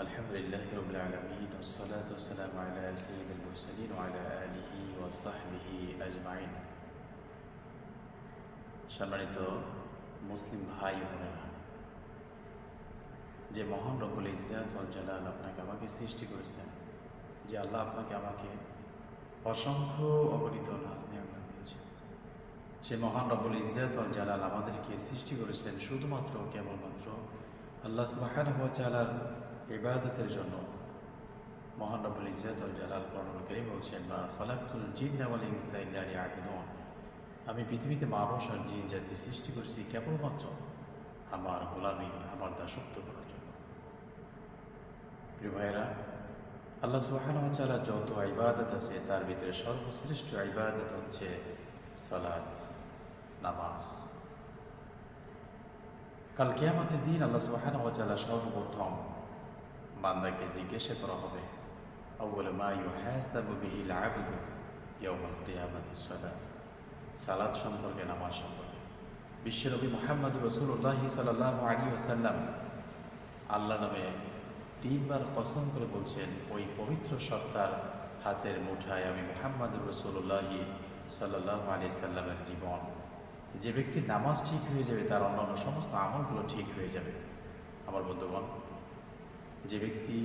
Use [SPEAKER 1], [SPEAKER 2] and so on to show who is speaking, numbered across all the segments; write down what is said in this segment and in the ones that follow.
[SPEAKER 1] আলহামদুলিল্লাহ রাব্বিল আলামিন ওয়াসসালাতু ওয়াসসালামু আলা সাইয়্যিদিল মুরসালিন ওয়া আলা আলিহি ওয়া সাহবিহি আজমাইন। সম্মানিত মুসলিম ভাই বোনেরা, যে মহান রব্বুল ইজ্জাত ওয়াল জালাল আপনাকে আমাকে সৃষ্টি করেছেন, যে আল্লাহ আপনাকে আমাকে অসংখ্য অগণিত নাজ নিয়ামত দিয়েছেন, সে মহান রব্বুল ইজ্জাত ওয়াল জালাল আমাদেরকে সৃষ্টি করেছেন শুধুমাত্র কেবলমাত্র আল্লাহ সুবহানাহু ওয়া তাআলার ইবাদতের জন্য। মহান রব্বুল ইজ্জাত ওয়াল জালাল কোরআনুল কারীম বলছেন, মা খালাকতুল জিন্না ওয়াল ইনসা ইল্লা লিয়াবুদুন, আমি পৃথিবীতে মানুষ আর জিন জাতি সৃষ্টি করেছি কেবলমাত্র আমার গোলামি, আমার দাসত্ব করার জন্য। প্রিয় ভাইয়েরা, আল্লাহ সুবহানাহু ওয়া তাআলা যত ইবাদত আছে তার ভিতরে সর্বশ্রেষ্ঠ ইবাদত হচ্ছে সালাত, নামাজ। কাল কিয়ামতের দিন আল্লাহ সুবহানাহু ওয়া তাআলা সর্বপ্রথম বান্দাকে জিজ্ঞাসা করা হবে, আউয়ালু মা ইউহাসাবু বিহিল আবদু ইয়াউমাল কিয়ামাতি সালাত, সালাত সম্পর্কে, নামাজ সম্পর্কে। বিশ্বনবী মুহাম্মদুর রাসূলুল্লাহ সাল্লাল্লাহু আলাইহি ওয়াসাল্লাম আল্লাহ নামে 3 বার কসম করে বলছেন, ওই পবিত্র সত্তার হাতের মুঠায় আমি মুহাম্মদুর রাসূলুল্লাহ সাল্লাল্লাহু আলাইহি সাল্লামের জীবন। যে ব্যক্তির নামাজ ঠিক হয়ে যাবে তার অন্যান্য সমস্ত আমলগুলো ঠিক হয়ে যাবে। আমার বন্ধুগণ, যে ব্যক্তি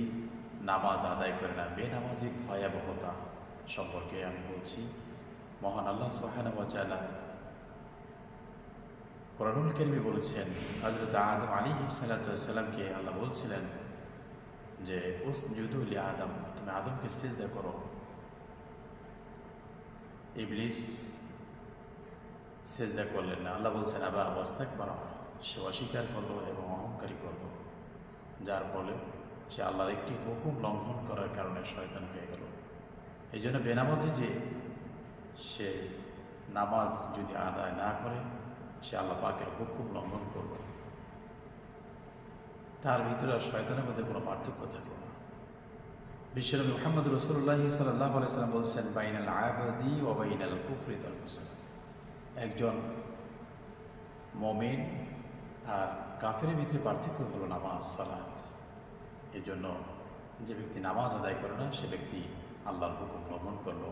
[SPEAKER 1] নামাজ আদায় করে না, বেনামাজির ভয়াবহতা সম্পর্কে আমি বলছি। মহান আল্লাহ সুবহানাহু ওয়া তাআলা কোরআনুল কারীমে বলেছেন, হযরত আদম আলাইহিস সালাতু ওয়াস সালামকে আল্লাহ বলছিলেন যে উসজুদু লি আদম, তুমি আদমকে সিজদা করো। ইবলিস সিজদা করলেন না। আল্লাহ বলছেন, আবা ওয়াস্তাকবারা, সে অস্বীকার করলো এবং অহংকারী করলো, যার ফলে সে আল্লাহর একটি হুকুম লঙ্ঘন করার কারণে শয়তান হয়ে গেল। এই জন্য বেনামাজি যে সে নামাজ যদি আদায় না করে, সে আল্লাহ পাকের হুকুম লঙ্ঘন করল। তার ভিতরে আর শয়তানের মধ্যে কোনো পার্থক্য থাকলো না। বিশ্বনবী মুহাম্মদুর রাসূলুল্লাহ সাল্লাল্লাহু আলাইহি ওয়াসাল্লাম বলছেন, বাইনাল আবদি ওয়া বাইনাল কুফরি তারকুস। একজন মুমিন আর কাফেরের ভিতরে পার্থক্য হলো নামাজ, সালাত। এই জন্য যে ব্যক্তি নামাজ আদায় করে না, সে ব্যক্তি আল্লাহর হুকুম লঙ্ঘন করলো।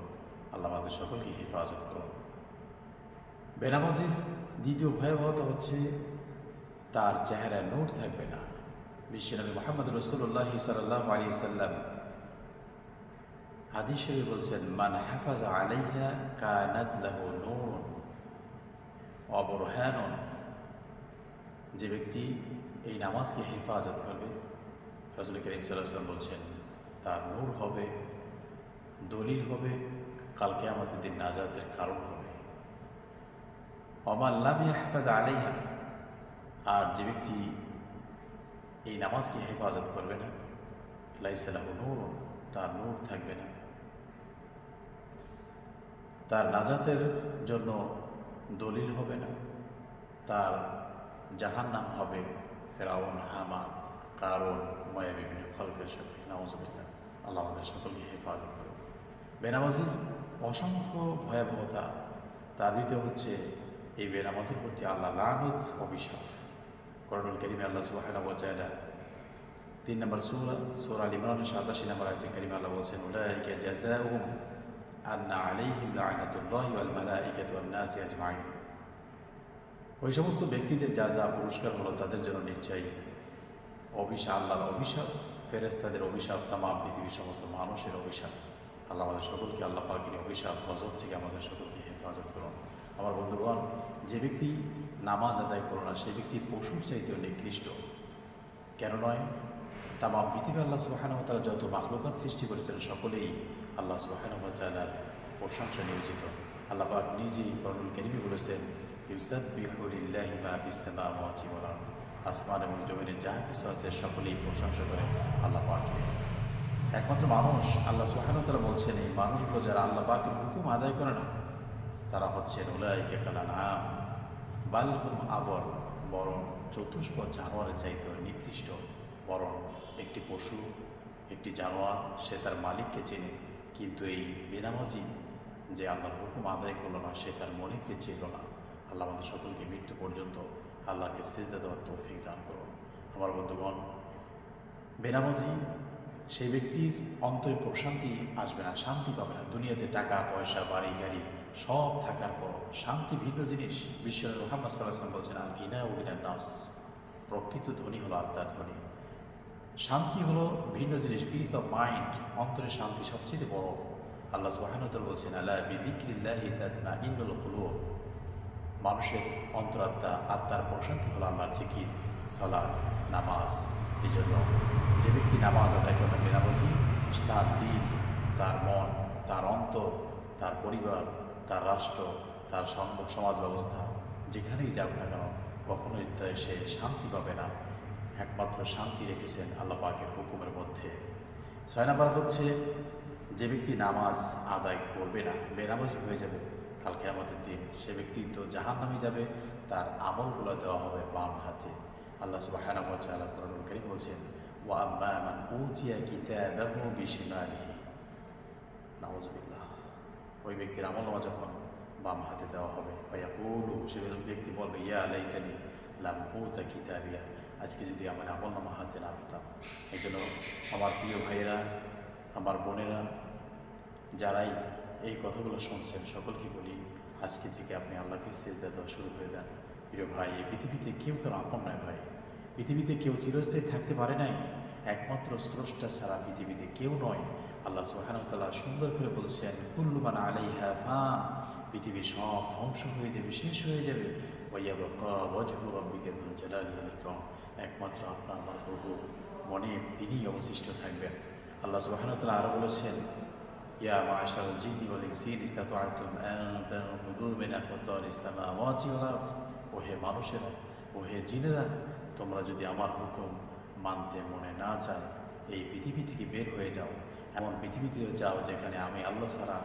[SPEAKER 1] আল্লাহ আমাদের সকলকে হেফাজত করুন। বেনামাজির দ্বিতীয় ভয়াবহতা হচ্ছে তার চেহারায় নূর থাকবে না। বিশ্বনবী মুহাম্মদুর রাসূলুল্লাহ সাল্লাল্লাহু আলাইহি ওয়াসাল্লাম হাদিস শরীফে বলছেন, মান হাফাজা আলাইহা কানাত লাহু নূরুন ওয়া বুরহানুন, যে ব্যক্তি এই নামাজকে হেফাজত করবে, রাসূল কারীম সাল্লাল্লাহু আলাইহি ওয়াসাল্লাম বলছেন, তার নূর হবে, দলিল হবে, কাল কিয়ামতের দিন নাজাতের কারণ হবে। ওয়া লাম ইয়াহফাজ আলাইহা, আর যে ব্যক্তি এই নামাজকে হেফাজত করবে না, লাইসা লাহু নূরুন, তার নূর থাকবে না, তার নাজাতের জন্য দলিল হবে না, তার জাহান্নাম হবে ফেরাউন, হামান, কারুন, উমাইয়া বিন খালফের সাথে। নাউযুবিল্লাহ। আল্লাহ আমাদের সকলকে হেফাজত করুন। বেনামাজির অসংখ্য ভয়াবহতা, তার ভিতরে হচ্ছে এই বেনামাজির প্রতি আল্লাহ লানত, অভিশাপ। কোরআনুল কারীমে আল্লাহ সুবহানাহু ওয়া তাআলা 3 নম্বর সূরা আল ইমরানের 87 নম্বর আয়াতে কারীমে আল্লাহ বলছেন, উলাইকা জাযাউহুম আন্না আলাইহিম লা'নাতুল্লাহি ওয়াল মালাইকাতি ওয়ান নাসি আজমাইন। ওই সমস্ত ব্যক্তিদের যা পুরস্কার হলো, তাদের জন্য নিশ্চয়ই অভিশাপ, আল্লাহর অভিশাপ, ফেরেশতাদের অভিশাপ, তামাম পৃথিবীর সমস্ত মানুষের অভিশাপ। আল্লাহ আমাদের সকলকে আল্লাহ পাকের অভিশাপ, গজব থেকে আমাদের সকলকে হেফাজত করুন। আমার বন্ধুগণ, যে ব্যক্তি নামাজ আদায় করো না, সেই ব্যক্তি পশুর চাইতেও নিকৃষ্ট। কেন নয়? তামাম পৃথিবী আল্লাহ সুবহানাহু ওয়া তাআলা যত মাখলুকাত সৃষ্টি করেছেন, সকলেই আল্লাহ সুবহানাহু ওয়া তাআলার প্রশংসা নিয়োজিত। আল্লাহ পাক নিজেই কোরআনুল কারীমে বলেছেন, ইউসাব্বিহু লিল্লাহি মা ফিস সামাওয়াতি ওয়াল আরদ, আসমান এবং জমিনে যা কিছু আছে সকলেই প্রশংসা করে আল্লাহ পাককে। একমাত্র মানুষ, আল্লাহ সুবহানাহু ওয়া তাআলা বলছেন, এই মানুষগুলো যারা আল্লাহ পাকের হুকুম আদায় করে না, তারা হচ্ছেন উলাইকা কাল আনআম বাল হুম আদল, বরং চতুষ্পদ জানোয়ারের চাইতে নিকৃষ্ট। বরং একটি পশু, একটি জানোয়ার, সে তার মালিককে চেনে, কিন্তু এই বেনামাজি যে আল্লাহর হুকুম আদায় করলো না, সে তার মনিবকে চিনল না। আল্লাহ আমাদের সকলকে মৃত্যু পর্যন্ত আল্লাহকে সিজদা দেওয়ার তৌফিক দান করুন। আমার বন্ধুগণ, বেনামাজি সেই ব্যক্তির অন্তরে প্রশান্তি আসবে না, শান্তি পাবে না। দুনিয়াতে টাকা পয়সা বাড়ি গাড়ি সব থাকার পর শান্তি ভিন্ন জিনিস। বিশ্বনবী মুহাম্মদ সাল্লাল্লাহু আলাইহি ওয়াসাল্লাম বলছেন, আল গিনা ওয়া গিনান নাস, প্রকৃত ধনী হলো আত্মার ধনী। শান্তি হলো ভিন্ন জিনিস, পিস অফ মাইন্ড, অন্তরের শান্তি সবচেয়ে বড়। আল্লাহ সুবহানাহু ওয়া তাআলা বলছেন, আলা বিযিকরিল্লাহি তাতমাইন্নুল কুলুব, মানুষের অন্তরাত্মা আত্মার প্রশান্তি হলো আল্লাহর জিকির, সালাত, নামাজ। এই জন্য যে ব্যক্তি নামাজ আদায় করবে বেনামাজি, তার দিন, তার মন, তার অন্তর, তার পরিবার, তার রাষ্ট্র, তার সমাজ ব্যবস্থা যেখানেই যাক না কেন কখনোই সে শান্তি পাবে না। একমাত্র শান্তি রেখেছেন আল্লাহ পাকের হুকুমের মধ্যে। 6 নাম্বার হচ্ছে যে ব্যক্তি নামাজ আদায় করবে না, বেনামাজি হয়ে যাবে, কালকে আমাদের দিন সে ব্যক্তি তো জাহান্নামে যাবে, তার আমলগুলো দেওয়া হবে বাম হাতে। আল্লাহ সুবহানাহু ওয়া তাআলা কোরআনুল কারীম বলছেন, ওয়া আম্মা মান উতিয়া কিতাবাহু বিশিমালিহি, নাউযুবিল্লাহ, ওই ব্যক্তির আমলনামা যখন বাম হাতে দেওয়া হবে, ফায়াকুলু, সে ব্যক্তি বলবে, ইয়া লাইতানি লাম উতা কিতাবিয়া, আজকে যদি আমার আমলনামা হাতে না পেতাম। এই জন্য আমার প্রিয় ভাইয়েরা, আমার বোনেরা, যারাই এই কথাগুলো শুনছেন সকলকে বলি, আজকে থেকে আপনি আল্লাহকে সিজদা দেওয়া শুরু করে দেন। প্রিয় ভাই, এই পৃথিবীতে কেউ কারো আপন নয় ভাই। পৃথিবীতে কেউ চিরস্থায়ী থাকতে পারে নাই, একমাত্র স্রষ্টা ছাড়া পৃথিবীতে কেউ নয়। আল্লাহ সুবহানাহু ওয়া তাআলা সুন্দর করে বলছেন, কুল্লু মান আলাইহা ফান, পৃথিবী সব ধ্বংস হয়ে যাবে, শেষ হয়ে যাবে। ওয়া ইয়াবকা ওয়াজহু রাব্বিকা যুল জালালি ওয়াল ইকরাম, একমাত্র আপনার আমার প্রভু মনে তিনিই অবশিষ্ট থাকবেন। আল্লাহ সুবহানাহু ওয়া তাআলা আরও বলেছেন, ইয়া মা'শারাল জিন্নি ওয়াল ইনসি ইসতাতা'তুম আন তানফুযু মিন আকতারিস সামাওয়াতি ওয়াল আরদ, ওহে মানুষেরা, ওহে জিনেরা, তোমরা যদি আমার হুকুম মানতে মনে না চায়, এই পৃথিবী থেকে বের হয়ে যাও। এমন পৃথিবীতে যাও যেখানে আমি আল্লাহ ছাড়া,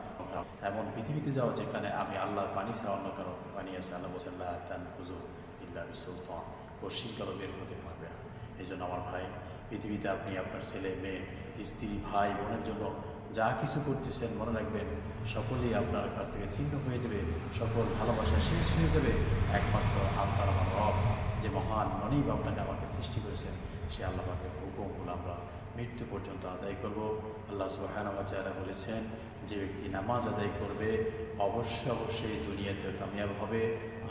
[SPEAKER 1] এমন পৃথিবীতে যাও যেখানে আমি আল্লাহর পানি ছাড়া অন্য কারো পানি আছে। আল্লাহ বলছেন, লা তানফুযু ইল্লা বিসুলতান, কোশ্চিন কারো বের হতে পারবে না। এই জন্য আমার ভাই, পৃথিবীতে আপনি আপনার ছেলে মেয়ে স্ত্রী ভাই বোনের জন্য যা কিছু করতেছেন, মনে রাখবেন সকলেই আপনার কাছ থেকে ছিন্ন হয়ে যাবে, সকল ভালোবাসা শেষ হয়ে যাবে। একমাত্র আপনার আমার রব, যে মহান মনিব আপনাকে আমাকে সৃষ্টি করেছেন, সে আল্লাহ পাকের হুকুমগুলো আমরা মৃত্যু পর্যন্ত আদায় করব। আল্লাহ সুবহানাহু ওয়া তাআলা বলেছেন, যে ব্যক্তি নামাজ আদায় করবে অবশ্যই দুনিয়াতেও কামিয়াব হবে,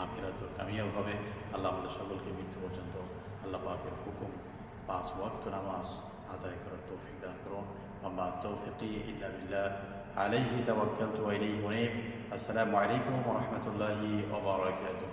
[SPEAKER 1] আখিরাতেও কামিয়াব হবে। আল্লাহ আমাদের সকলকে মৃত্যু পর্যন্ত আল্লাহ পাকের হুকুম 5 ওয়াক্ত নামাজ আদায় করার তৌফিক দান করুন। ওয়া তাওফিকি ইল্লা বিল্লাহ, আলাইহি তাওয়াক্কালতু ওয়া ইলাইহি উনীব। আসসালামু আলাইকুম ওয়া রাহমাতুল্লাহি ওয়া বারাকাতুহু।